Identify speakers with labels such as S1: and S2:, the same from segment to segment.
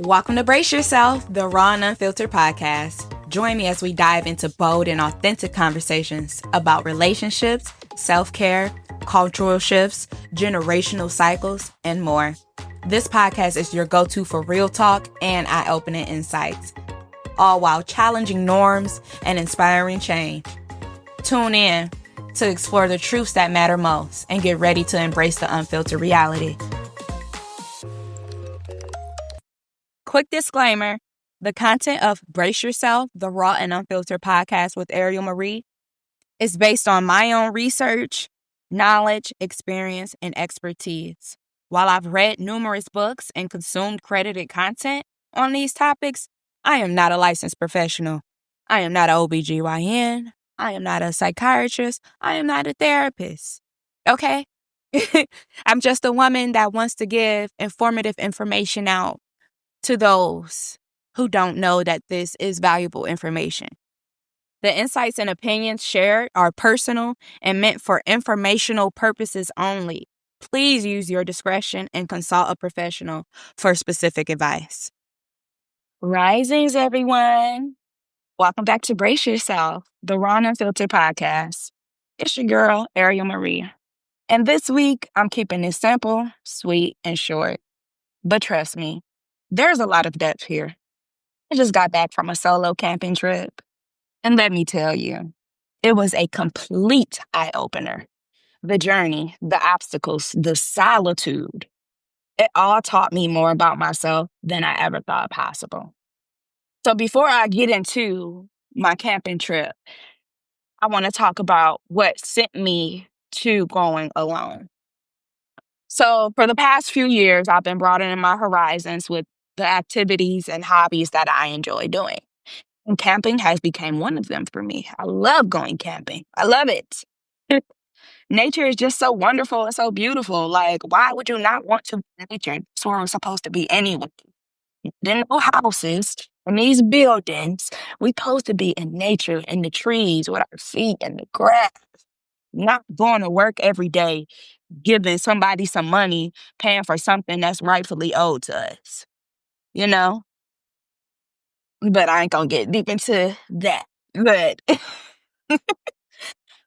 S1: Welcome to Brace Yourself, the Raw and Unfiltered Podcast. Join me as we dive into bold and authentic conversations about relationships, self-care, cultural shifts, generational cycles, and more. This podcast is your go-to for real talk and eye-opening insights, all while challenging norms and inspiring change. Tune in to explore the truths that matter most and get ready to embrace the unfiltered reality. Quick disclaimer, the content of Brace Yourself, the Raw and Unfiltered Podcast with Ariel Marie is based on my own research, knowledge, experience, and expertise. While I've read numerous books and consumed credited content on these topics, I am not a licensed professional. I am not an OBGYN. I am not a psychiatrist. I am not a therapist. Okay? I'm just a woman that wants to give informative information out to those who don't know that this is valuable information. The insights and opinions shared are personal and meant for informational purposes only. Please use your discretion and consult a professional for specific advice. Risings, everyone. Welcome back to Brace Yourself, the Raw and Unfiltered Podcast. It's your girl, Ariel Marie. And this week, I'm keeping it simple, sweet, and short. But trust me, there's a lot of depth here. I just got back from a solo camping trip. And let me tell you, it was a complete eye-opener. The journey, the obstacles, the solitude, it all taught me more about myself than I ever thought possible. So before I get into my camping trip, I want to talk about what sent me to going alone. So for the past few years, I've been broadening my horizons with the activities and hobbies that I enjoy doing. And camping has become one of them for me. I love going camping. I love it. Nature is just so wonderful and so beautiful. Like, why would you not want to be in nature? That's where we're supposed to be anyway. Then no houses and these buildings. We're supposed to be in nature, in the trees, with our feet in the grass. Not going to work every day, giving somebody some money, paying for something that's rightfully owed to us. You know? But I ain't gonna get deep into that. But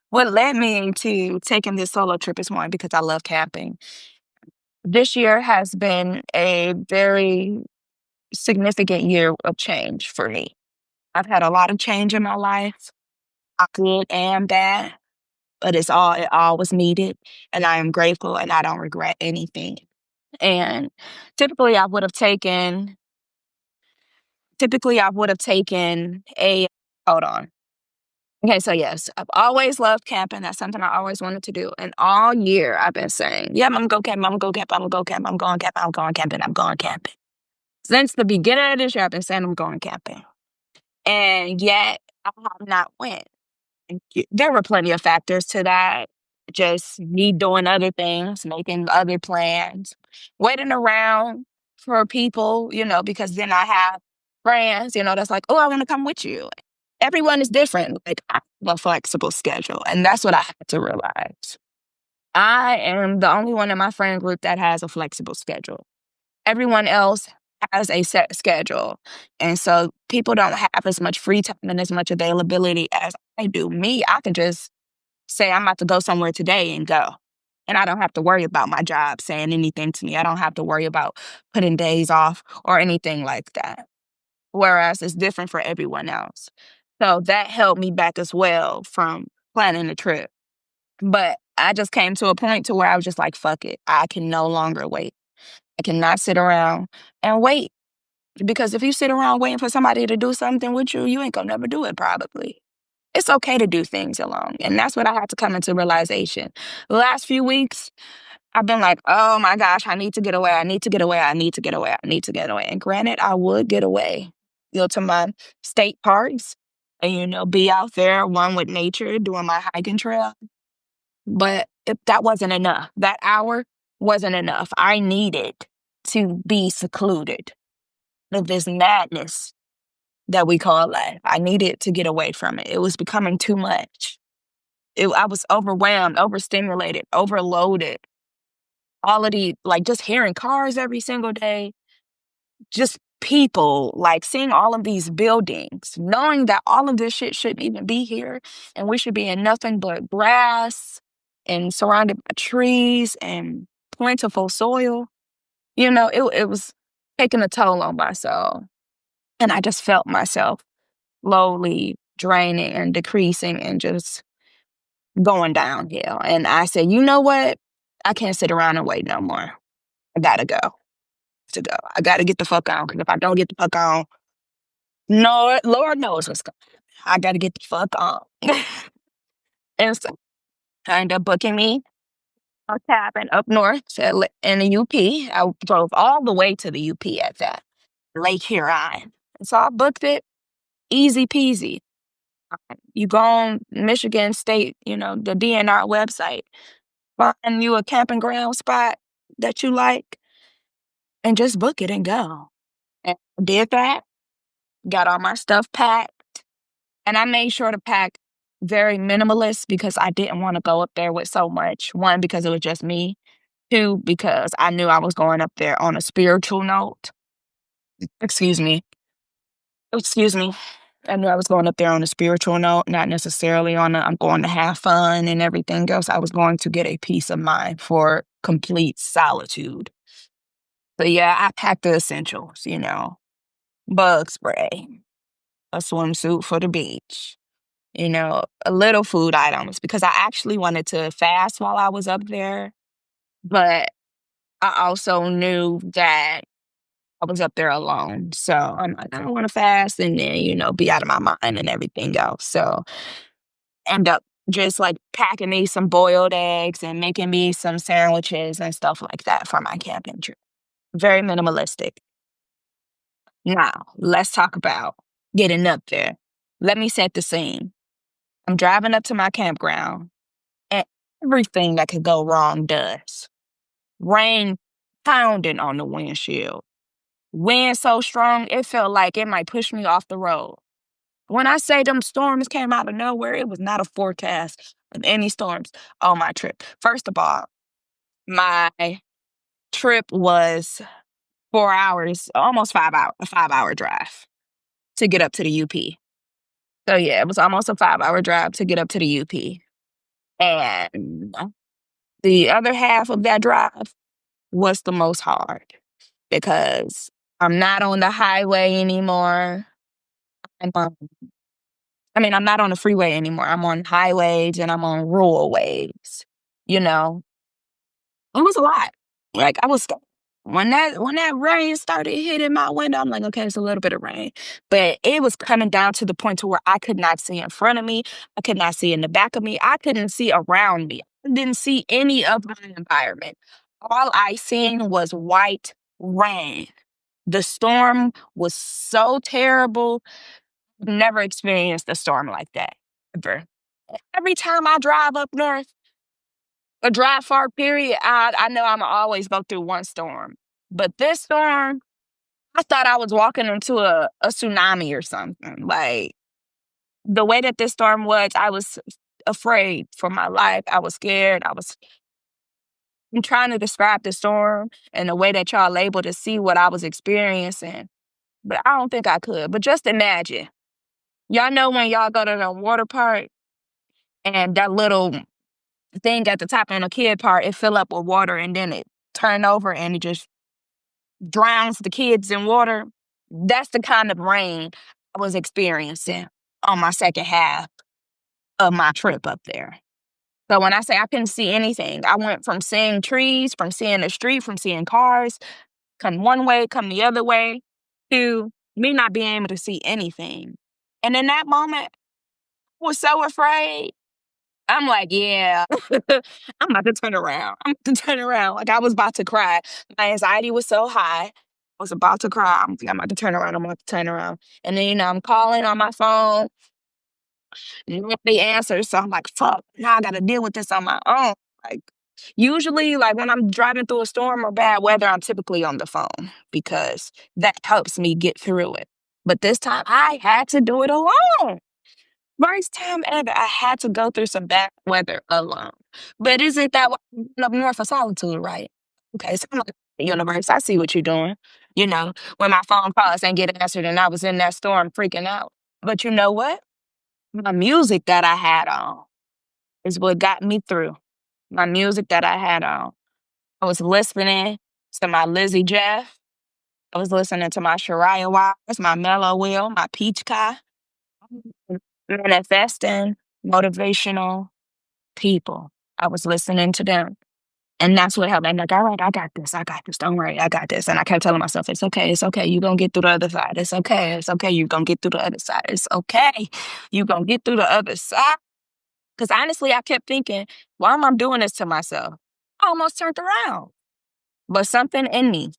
S1: what led me to taking this solo trip is one, because I love camping. This year has been a very significant year of change for me. I've had a lot of change in my life, good and bad, but it all was needed, and I am grateful and I don't regret anything. And typically I would have taken hold on. Okay, so yes, I've always loved camping. That's something I always wanted to do. And all year I've been saying, yeah, I'm gonna go camping, I'm gonna go camping, I'm gonna go camping, I'm going camping, I'm going camping, I'm going camping. Since the beginning of this year, I've been saying I'm going camping. And yet I have not went. And there were plenty of factors to that. Just me doing other things, making other plans, waiting around for people, because then I have friends, that's like, oh, I want to come with you. Everyone is different. Like, I have a flexible schedule, and that's what I had to realize. I am the only one in my friend group that has a flexible schedule. Everyone else has a set schedule, and so people don't have as much free time and as much availability as I do. Me, I can just say I'm about to go somewhere today and go. And I don't have to worry about my job saying anything to me. I don't have to worry about putting days off or anything like that. Whereas it's different for everyone else. So that held me back as well from planning the trip. But I just came to a point to where I was just like, fuck it. I can no longer wait. I cannot sit around and wait. Because if you sit around waiting for somebody to do something with you, you ain't gonna never do it probably. It's okay to do things alone. And that's what I had to come into realization. The last few weeks, I've been like, oh my gosh, I need to get away. I need to get away. I need to get away. I need to get away. And granted, I would get away, to my state parks and, be out there, one with nature, doing my hiking trail. But that wasn't enough. That hour wasn't enough. I needed to be secluded of this madness that we call life. I needed to get away from it. It was becoming too much. I was overwhelmed, overstimulated, overloaded. All of just hearing cars every single day, just people, like seeing all of these buildings, knowing that all of this shit shouldn't even be here and we should be in nothing but grass and surrounded by trees and plentiful soil. It was taking a toll on my soul. And I just felt myself slowly draining and decreasing and just going downhill. And I said, you know what? I can't sit around and wait no more. I gotta go. To go. I gotta get the fuck on. Because if I don't get the fuck on, no, Lord knows what's going on. I gotta get the fuck on. And so I ended up booking me a cabin up north in the UP. I drove all the way to the UP at that, Lake Huron. And so I booked it, easy peasy. You go on Michigan State, the DNR website, find you a camping ground spot that you like, and just book it and go. And I did that, got all my stuff packed, and I made sure to pack very minimalist because I didn't want to go up there with so much. One, because it was just me. Two, because I knew I was going up there on a spiritual note. Excuse me. Excuse me. I knew I was going up there on a spiritual note, not necessarily I'm going to have fun and everything else. I was going to get a peace of mind for complete solitude. So yeah, I packed the essentials, bug spray, a swimsuit for the beach, a little food items because I actually wanted to fast while I was up there. But I also knew that I was up there alone. So I'm like, I don't want to fast and then, be out of my mind and everything else. So end up just like packing me some boiled eggs and making me some sandwiches and stuff like that for my camping trip. Very minimalistic. Now, let's talk about getting up there. Let me set the scene. I'm driving up to my campground and everything that could go wrong does. Rain pounding on the windshield. Wind so strong, it felt like it might push me off the road. When I say them storms came out of nowhere, it was not a forecast of any storms on my trip. First of all, my trip was 4 hours, almost 5 hours, a 5 hour drive to get up to the UP. So yeah, it was almost a 5 hour drive to get up to the UP. And the other half of that drive was the most hard because I'm not on the highway anymore. I'm on, I'm not on the freeway anymore. I'm on highways and I'm on rural ways. You know, it was a lot. Like I was when that rain started hitting my window, I'm like, okay, it's a little bit of rain, but it was coming down to the point to where I could not see in front of me. I could not see in the back of me. I couldn't see around me. I didn't see any of my environment. All I seen was white rain. The storm was so terrible. Never experienced a storm like that ever. Every time I drive up north, a drive far period, I know I'm always go through one storm. But this storm, I thought I was walking into a tsunami or something. Like the way that this storm was, I was afraid for my life. I was scared. I'm trying to describe the storm and the way that y'all able to see what I was experiencing, but I don't think I could. But just imagine. Y'all know when y'all go to the water park and that little thing at the top on the kid part, it fill up with water and then it turn over and it just drowns the kids in water. That's the kind of rain I was experiencing on my second half of my trip up there. So when I say I couldn't see anything, I went from seeing trees, from seeing the street, from seeing cars, come one way, come the other way, to me not being able to see anything. And in that moment, I was so afraid. I'm like, yeah, I'm about to turn around. I'm about to turn around. Like I was about to cry. My anxiety was so high. I was about to cry. I'm about to turn around. I'm about to turn around. And then, I'm calling on my phone. Nobody answers. So I'm like, fuck, now I got to deal with this on my own. Like, usually, like when I'm driving through a storm or bad weather, I'm typically on the phone because that helps me get through it. But this time, I had to do it alone. First time ever, I had to go through some bad weather alone. But isn't that what up north for solitude, right? Okay, so I'm like, Universe, I see what you're doing. When my phone calls ain't get answered and I was in that storm freaking out. But you know what? My music that I had on is what got me through. My music that I had on. I was listening to my Lizzie Jeff. I was listening to my Shariah Wise, my Mellow Will, my Peach Kai. Manifesting motivational people. I was listening to them. And that's what helped. I'm like, all right, I got this. I got this. Don't worry, I got this. And I kept telling myself, it's okay. It's okay. You're going to get through the other side. It's okay. It's okay. You're going to get through the other side. It's okay. You're going to get through the other side. Because honestly, I kept thinking, why am I doing this to myself? I almost turned around. But something in me,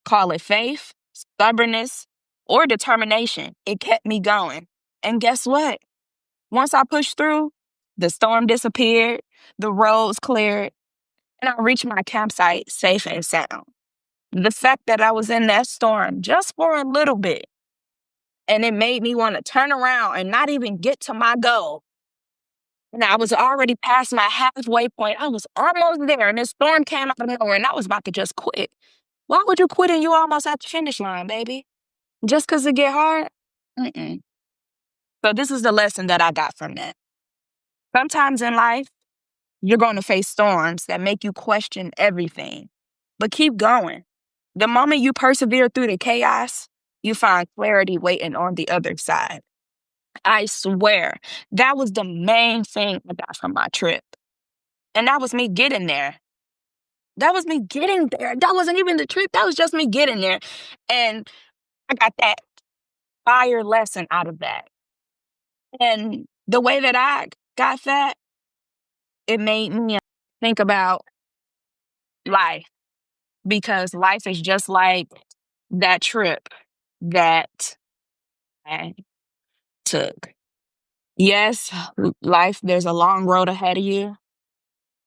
S1: call it faith, stubbornness, or determination, it kept me going. And guess what? Once I pushed through, the storm disappeared, the roads cleared, and I reached my campsite safe and sound. The fact that I was in that storm just for a little bit, and it made me want to turn around and not even get to my goal. And I was already past my halfway point. I was almost there, and this storm came out of nowhere, and I was about to just quit. Why would you quit and you almost at the finish line, baby? Just because it get hard? Mm-mm. So this is the lesson that I got from that. Sometimes in life, you're going to face storms that make you question everything. But keep going. The moment you persevere through the chaos, you find clarity waiting on the other side. I swear, that was the main thing I got from my trip. And that was me getting there. That was me getting there. That wasn't even the trip. That was just me getting there. And I got that fire lesson out of that. And the way that I got that, it made me think about life. Because life is just like that trip that I took. Yes, life, there's a long road ahead of you,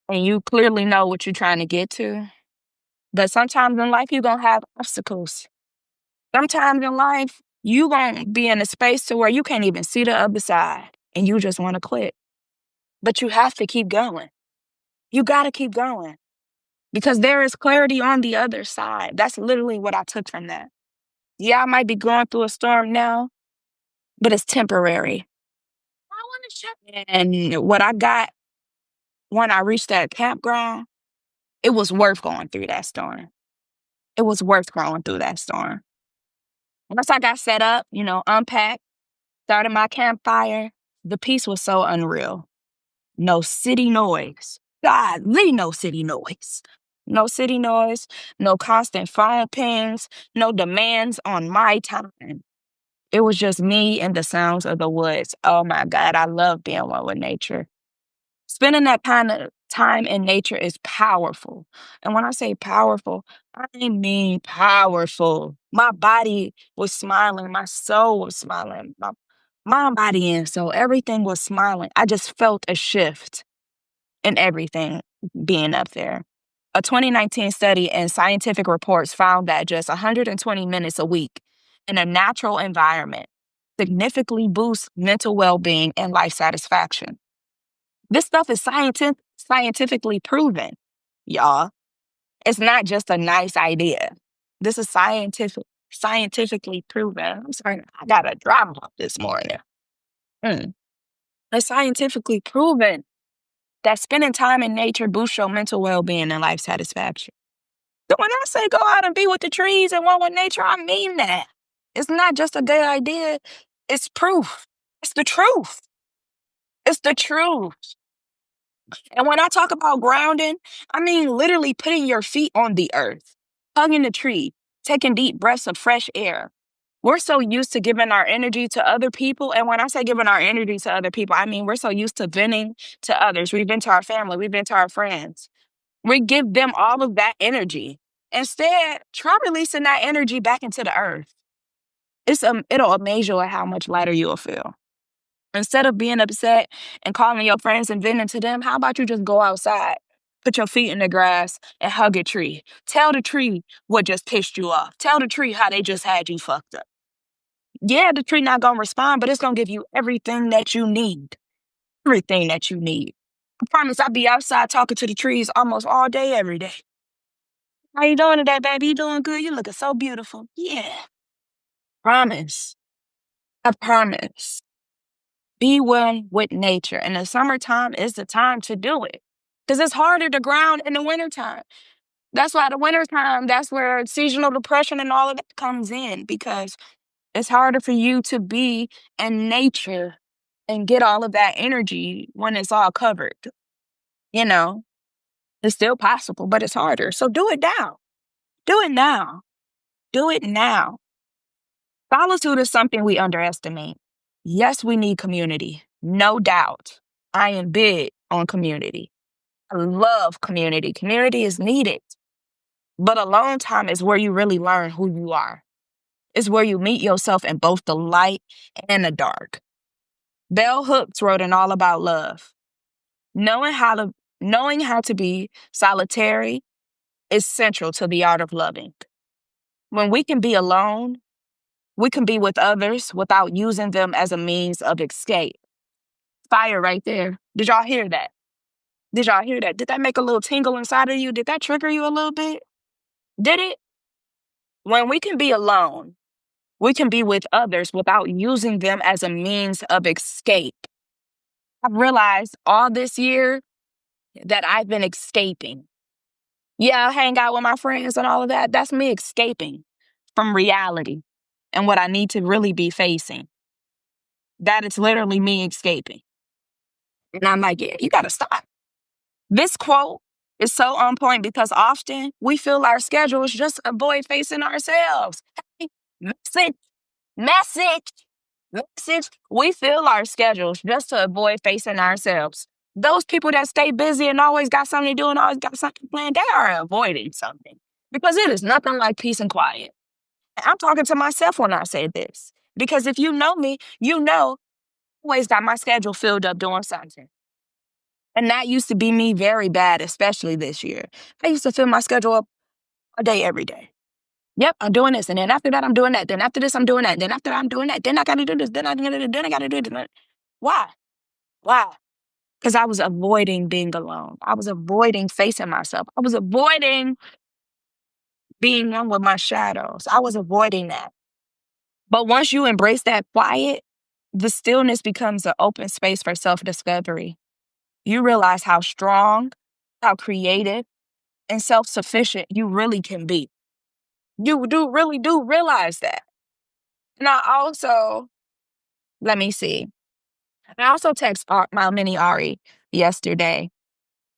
S1: and you clearly know what you're trying to get to. But sometimes in life, you're going to have obstacles. Sometimes in life, you're going to be in a space to where you can't even see the other side, and you just want to quit. But you have to keep going. You got to keep going because there is clarity on the other side. That's literally what I took from that. Yeah, I might be going through a storm now, but it's temporary. I want to share. And what I got when I reached that campground, it was worth going through that storm. It was worth going through that storm. Once I got set up, unpacked, started my campfire, the peace was so unreal. No city noise. Godly no city noise. No city noise, no constant phone pings, no demands on my time. It was just me and the sounds of the woods. Oh my God, I love being one with nature. Spending that kind of time in nature is powerful. And when I say powerful, I mean powerful. My body was smiling. My soul was smiling. My mind, body, and soul, everything was smiling. I just felt a shift in everything being up there. A 2019 study in Scientific Reports found that just 120 minutes a week in a natural environment significantly boosts mental well-being and life satisfaction. This stuff is scientifically proven, y'all. It's not just a nice idea. This is scientifically proven. I'm sorry, I got a dry mouth this morning. It's scientifically proven that spending time in nature boosts your mental well-being and life satisfaction. So when I say go out and be with the trees and one with nature, I mean that. It's not just a good idea. It's proof. It's the truth. It's the truth. And when I talk about grounding, I mean literally putting your feet on the earth, hugging the tree, taking deep breaths of fresh air. We're so used to giving our energy to other people. And when I say giving our energy to other people, I mean we're so used to venting to others. We've been to our family. We've been to our friends. We give them all of that energy. Instead, try releasing that energy back into the earth. It'll amaze you at how much lighter you'll feel. Instead of being upset and calling your friends and venting to them, how about you just go outside, put your feet in the grass, and hug a tree? Tell the tree what just pissed you off. Tell the tree how they just had you fucked up. Yeah, the tree not gonna respond, but it's gonna give you everything that you need. Everything that you need. I promise I'll be outside talking to the trees almost all day, every day. How you doing today, baby? You doing good? You looking so beautiful. Yeah. Promise. I promise. Be one with nature. And the summertime is the time to do it. Because it's harder to ground in the wintertime. That's why the wintertime, that's where seasonal depression and all of that comes in. Because it's harder for you to be in nature and get all of that energy when it's all covered. You know, it's still possible, but it's harder. So do it now. Do it now. Do it now. Solitude is something we underestimate. Yes, we need community. No doubt. I am big on community. I love community. Community is needed. But alone time is where you really learn who you are. It's where you meet yourself in both the light and the dark. Bell Hooks wrote an All About Love. Knowing how to be solitary is central to the art of loving. When we can be alone, we can be with others without using them as a means of escape. Fire right there. Did y'all hear that? Did y'all hear that? Did that make a little tingle inside of you? Did that trigger you a little bit? Did it? When we can be alone, we can be with others without using them as a means of escape. I've realized all this year that I've been escaping. Yeah, I hang out with my friends and all of that. That's me escaping from reality and what I need to really be facing. That is literally me escaping. And I'm like, yeah, you got to stop. This quote is so on point because often we fill our schedules just to avoid facing ourselves. Hey, message, message, message. We fill our schedules just to avoid facing ourselves. Those people that stay busy and always got something to do and always got something planned, they are avoiding something because it is nothing like peace and quiet. And I'm talking to myself when I say this because if you know me, you know I always got my schedule filled up doing something. And that used to be me very bad, especially this year. I used to fill my schedule up a day every day. Yep, I'm doing this. And then after that, I'm doing that. Then after this, I'm doing that. Then after that, I'm doing that. Then I got to do this. Then I got to do this. Then I got to do this. Why? Why? Because I was avoiding being alone. I was avoiding facing myself. I was avoiding being one with my shadows. I was avoiding that. But once you embrace that quiet, the stillness becomes an open space for self-discovery. You realize how strong, how creative, and self-sufficient you really can be. You really do realize that. And I also, let me see. I also text my mini Ari yesterday.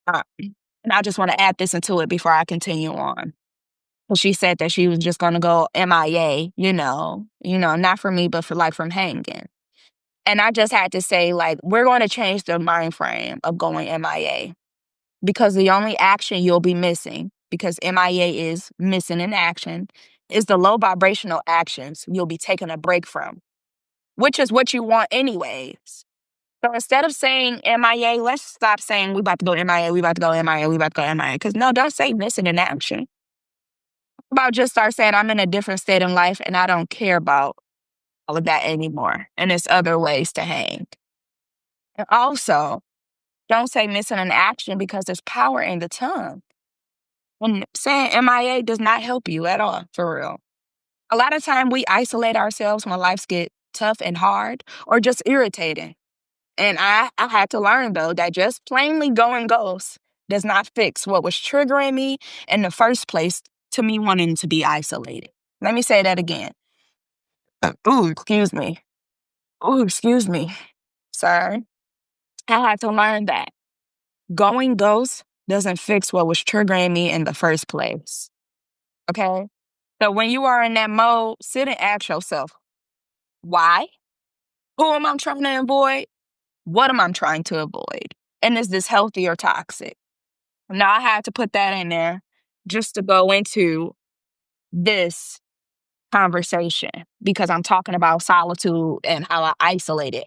S1: And I just want to add this into it before I continue on. Well, she said that she was just going to go MIA, not for me, but for like from hanging. And I just had to say, like, we're going to change the mind frame of going MIA because the only action you'll be missing, because MIA is missing in action, is the low vibrational actions you'll be taking a break from, which is what you want anyways. So instead of saying MIA, let's stop saying we about to go MIA, we about to go MIA, we about to go MIA. Because no, don't say missing in action. How about just start saying I'm in a different state in life and I don't care about all of that anymore. And there's other ways to hang. And also, don't say missing in action because there's power in the tongue. And saying MIA does not help you at all, for real. A lot of time we isolate ourselves when lives get tough and hard or just irritating. And I had to learn, though, that just plainly going ghost does not fix what was triggering me in the first place to me wanting to be isolated. Let me say that again. Excuse me. Excuse me. Sorry. I had to learn that going ghost doesn't fix what was triggering me in the first place. Okay? So when you are in that mode, sit and ask yourself, why? Who am I trying to avoid? What am I trying to avoid? And is this healthy or toxic? Now, I had to put that in there just to go into this conversation because I'm talking about solitude and how I isolated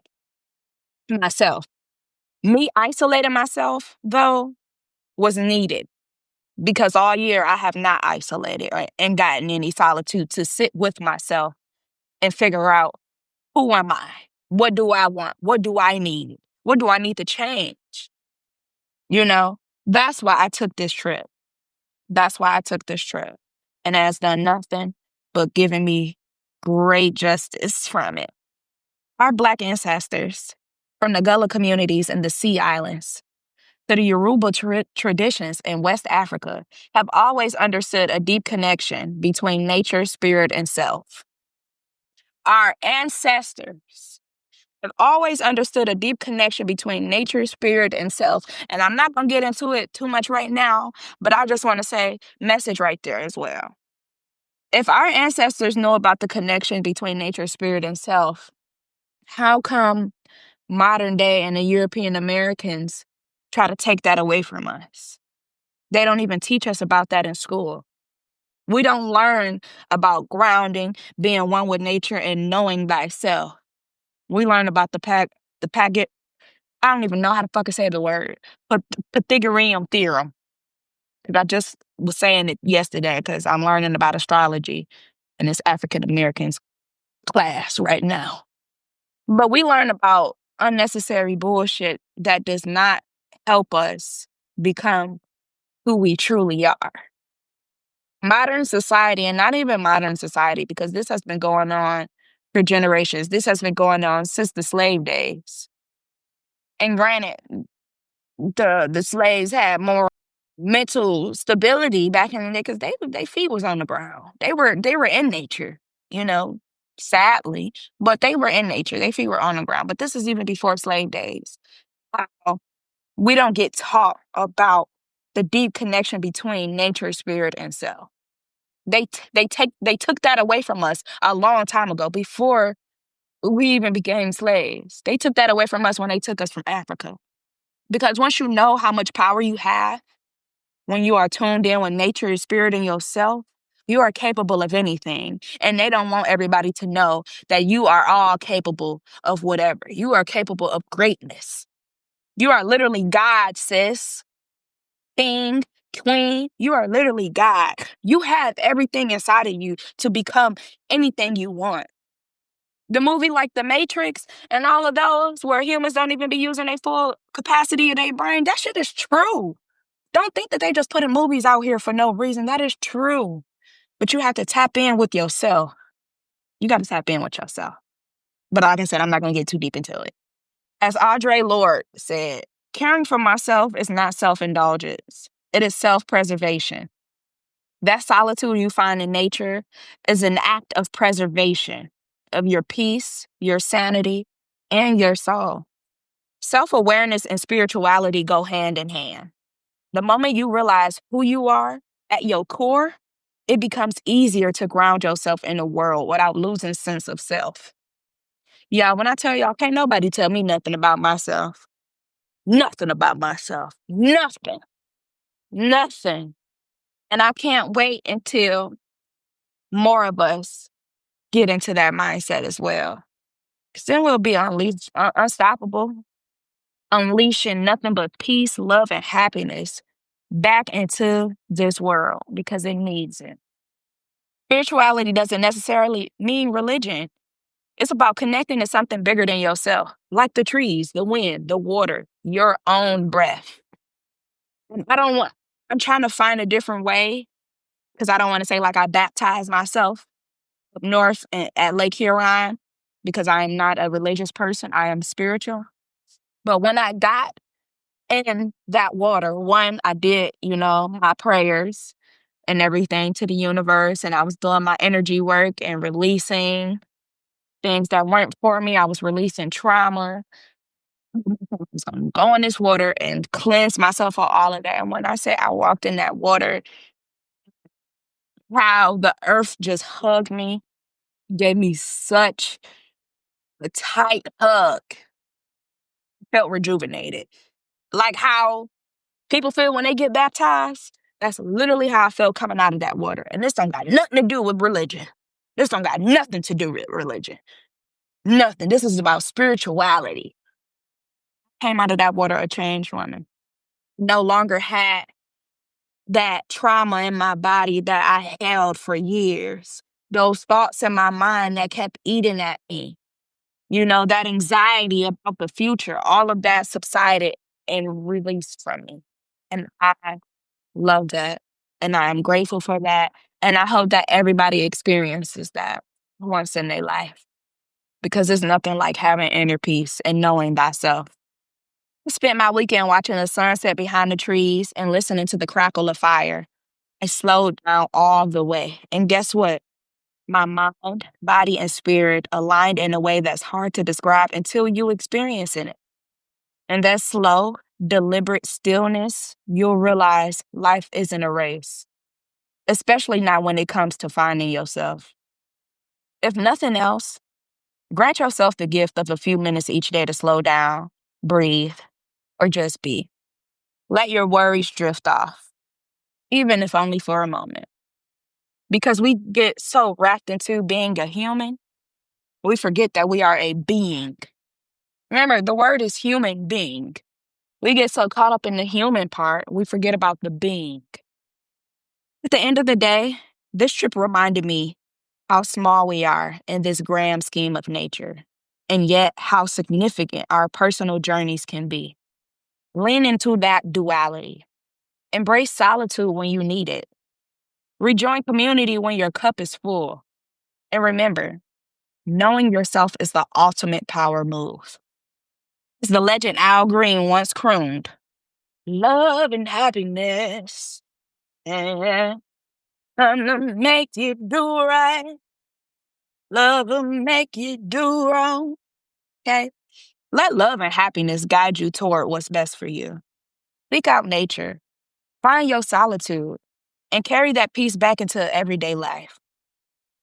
S1: myself. Me isolating myself, though, was needed because all year I have not isolated and gotten any solitude to sit with myself and figure out who am I? What do I want? What do I need? What do I need to change? That's why I took this trip. That's why I took this trip. And it has done nothing but given me great justice from it. Our Black ancestors, from the Gullah communities in the Sea Islands to the Yoruba traditions in West Africa, have always understood a deep connection between nature, spirit, and self. Our ancestors have always understood a deep connection between nature, spirit, and self. And I'm not going to get into it too much right now, but I just want to say, message right there as well. If our ancestors know about the connection between nature, spirit, and self, how come modern day and the European Americans try to take that away from us? They don't even teach us about that in school. We don't learn about grounding, being one with nature, and knowing thyself. We learn about the packet. I don't even know how to fucking say the word, but Pythagorean theorem. Because I just was saying it yesterday because I'm learning about astrology in this African Americans class right now. But we learn about unnecessary bullshit that does not help us become who we truly are. Modern society, and not even modern society, because this has been going on for generations. This has been going on since the slave days. And granted, the slaves had more mental stability back in the day because their feet was on the ground. They were in nature, you know, sadly, but they were in nature. Their feet were on the ground. But this is even before slave days. How we don't get taught about the deep connection between nature, spirit, and self. They took that away from us a long time ago before we even became slaves. They took that away from us when they took us from Africa. Because once you know how much power you have, when you are tuned in with nature, your spirit, and yourself, you are capable of anything. And they don't want everybody to know that you are all capable of whatever. You are capable of greatness. You are literally God, sis. King, queen, you are literally God. You have everything inside of you to become anything you want. The movie like The Matrix and all of those where humans don't even be using their full capacity of their brain, that shit is true. Don't think that they just putting movies out here for no reason. That is true. But you have to tap in with yourself. You got to tap in with yourself. But like I said, I'm not going to get too deep into it. As Audre Lorde said, caring for myself is not self-indulgence. It is self-preservation. That solitude you find in nature is an act of preservation of your peace, your sanity, and your soul. Self-awareness and spirituality go hand in hand. The moment you realize who you are at your core, it becomes easier to ground yourself in the world without losing sense of self. Yeah, when I tell y'all, can't nobody tell me nothing about myself. Nothing about myself. Nothing. Nothing. And I can't wait until more of us get into that mindset as well. Because then we'll be unstoppable, unleashing nothing but peace, love, and happiness back into this world because it needs it. Spirituality doesn't necessarily mean religion. It's about connecting to something bigger than yourself, like the trees, the wind, the water, your own breath. And I'm trying to find a different way because I don't want to say like I baptized myself up north at Lake Huron because I am not a religious person. I am spiritual. But when I got in that water, one, I did, my prayers and everything to the universe. And I was doing my energy work and releasing things that weren't for me. I was releasing trauma. I was going to go in this water and cleanse myself of all of that. And when I say I walked in that water, how the earth just hugged me, gave me such a tight hug. Felt rejuvenated. Like how people feel when they get baptized. That's literally how I felt coming out of that water. And this don't got nothing to do with religion. This don't got nothing to do with religion. Nothing. This is about spirituality. Came out of that water a changed woman. No longer had that trauma in my body that I held for years. Those thoughts in my mind that kept eating at me. That anxiety about the future, all of that subsided and released from me. And I love that. And I am grateful for that. And I hope that everybody experiences that once in their life because it's nothing like having inner peace and knowing thyself. I spent my weekend watching the sunset behind the trees and listening to the crackle of fire. I slowed down all the way. And guess what? My mind, body, and spirit aligned in a way that's hard to describe until you experience it. And that slow, deliberate stillness, you'll realize life isn't a race, especially not when it comes to finding yourself. If nothing else, grant yourself the gift of a few minutes each day to slow down, breathe, or just be. Let your worries drift off, even if only for a moment. Because we get so wrapped into being a human, we forget that we are a being. Remember, the word is human being. We get so caught up in the human part, we forget about the being. At the end of the day, this trip reminded me how small we are in this grand scheme of nature, and yet how significant our personal journeys can be. Lean into that duality. Embrace solitude when you need it. Rejoin community when your cup is full. And remember, knowing yourself is the ultimate power move. As the legend Al Green once crooned, love and happiness, and gonna make you do right. Love will make you do wrong. Okay? Let love and happiness guide you toward what's best for you. Seek out nature, find your solitude, and carry that peace back into everyday life.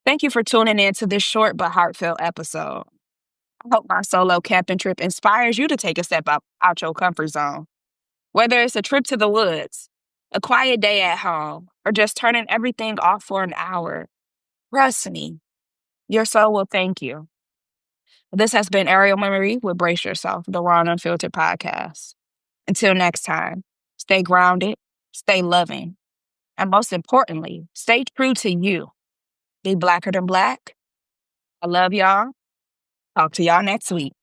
S1: Thank you for tuning in to this short but heartfelt episode. I hope my solo camping trip inspires you to take a step out your comfort zone. Whether it's a trip to the woods, a quiet day at home, or just turning everything off for an hour, trust me, your soul will thank you. This has been Ariel Marie with Brace Yourself, the Raw and Unfiltered Podcast. Until next time, stay grounded, stay loving, and most importantly, stay true to you. Be blacker than black. I love y'all. Talk to y'all next week.